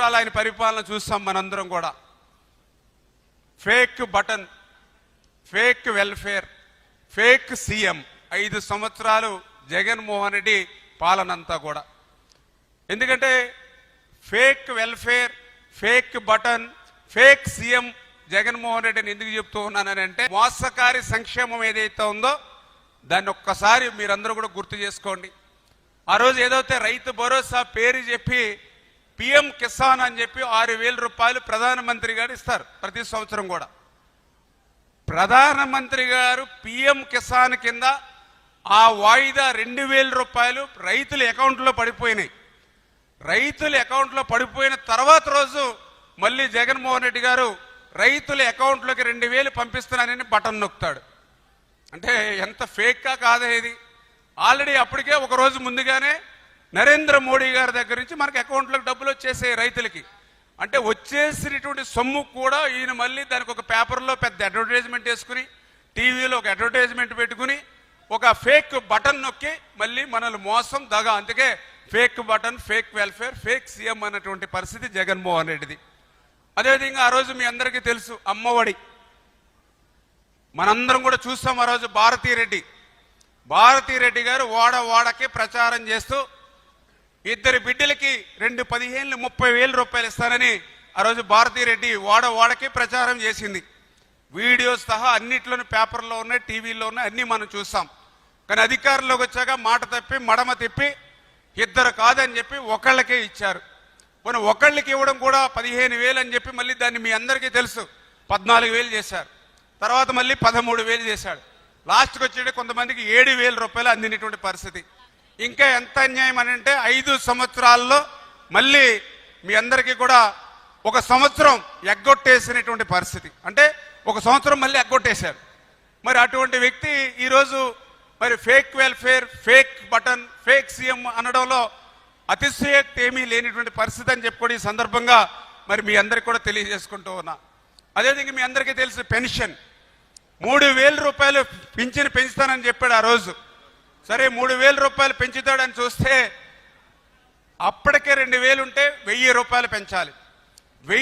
సంవత్సరాలు ఆయన పరిపాలన చూస్తాం మనందరం కూడా. Fake button, fake welfare, fake CM. 5 సంవత్సరాలు జగన్మోహన్ రెడ్డి పాలనంతా కూడా. ఎందుకంటే fake welfare, fake button, fake CM Jaganmohan రెడ్డిని ఎందుకు చెప్తూ ఉన్నానంటే, మోసకారి సంక్షేమం ఏదైతే ఉందో దాన్ని ఒక్కసారి మీరందరూ కూడా గుర్తు చేసుకోండి. ఆ రోజు ఏదైతే రైతు భరోసా పేరు చెప్పి పిఎం కిసాన్ అని చెప్పి 6,000 రూపాయలు ప్రధానమంత్రి గారు ఇస్తారు ప్రతి సంవత్సరం కూడా. ప్రధానమంత్రి గారు పిఎం కిసాన్ కింద ఆ వాయిదా 2,000 రూపాయలు రైతుల అకౌంట్లో పడిపోయినాయి. రైతుల అకౌంట్లో పడిపోయిన తర్వాత రోజు మళ్ళీ జగన్మోహన్ రెడ్డి గారు రైతుల అకౌంట్లోకి 2,000 పంపిస్తున్నానని బటన్ నొక్కుతాడు. అంటే ఎంత ఫేక్గా కాదా ఇది? ఆల్రెడీ అప్పటికే ఒక రోజు ముందుగానే నరేంద్ర మోడీ గారి దగ్గర నుంచి మనకి అకౌంట్లోకి డబ్బులు వచ్చేసాయి రైతులకి. అంటే వచ్చేసినటువంటి సొమ్ము కూడా ఈయన మళ్ళీ దానికి ఒక పేపర్లో పెద్ద అడ్వర్టైజ్మెంట్ వేసుకుని, టీవీలో ఒక అడ్వర్టైజ్మెంట్ పెట్టుకుని, ఒక ఫేక్ బటన్ నొక్కి మళ్ళీ మనల్ని మోసం దగా. అందుకే fake button, fake welfare, fake CM అన్నటువంటి పరిస్థితి జగన్మోహన్ రెడ్డిది. అదేవిధంగా ఆ రోజు మీ అందరికీ తెలుసు అమ్మఒడి, మనందరం కూడా చూస్తాం. ఆ రోజు భారతీరెడ్డి గారు వాడకి ప్రచారం చేస్తూ 2 బిడ్డలకి 2 15,000 30,000 రూపాయలు ఇస్తానని ఆ రోజు భారతీరెడ్డి వాడకి ప్రచారం చేసింది. వీడియోస్ సహా అన్నిట్లోనూ పేపర్లో ఉన్నాయి, టీవీలో ఉన్నాయి, అన్నీ మనం చూస్తాం. కానీ అధికారంలోకి వచ్చాక మాట తప్పి మడమ తిప్పి 2 కాదని చెప్పి ఒకళ్ళకే ఇచ్చారు. పోనీ ఒకళ్ళకి ఇవ్వడం కూడా 15,000 అని చెప్పి మళ్ళీ దాన్ని మీ అందరికీ తెలుసు 14,000 చేశారు. తర్వాత మళ్ళీ 13,000 చేశాడు. లాస్ట్కి వచ్చేటి కొంతమందికి 7,000 రూపాయలు అందినటువంటి పరిస్థితి. ఇంకా ఎంత అన్యాయం అని అంటే 5 సంవత్సరాల్లో మళ్ళీ మీ అందరికీ కూడా 1 సంవత్సరం ఎగ్గొట్టేసినటువంటి పరిస్థితి. అంటే 1 సంవత్సరం మళ్ళీ ఎగ్గొట్టేశారు. మరి అటువంటి వ్యక్తి ఈరోజు మరి fake welfare, fake button, fake CM అనడంలో అతిశయోక్తి ఏమీ లేనిటువంటి పరిస్థితి అని చెప్పి ఈ సందర్భంగా మరి మీ అందరికి కూడా తెలియజేసుకుంటూ ఉన్నా. అదేవిధంగా మీ అందరికీ తెలుసు పెన్షన్ 3,000 రూపాయలు పింఛను పెంచుతానని చెప్పాడు ఆ రోజు. సరే 3,000 రూపాయలు పెంచుతాడని చూస్తే అప్పటికే 2,000 ఉంటే 1,000 రూపాయలు పెంచాలి.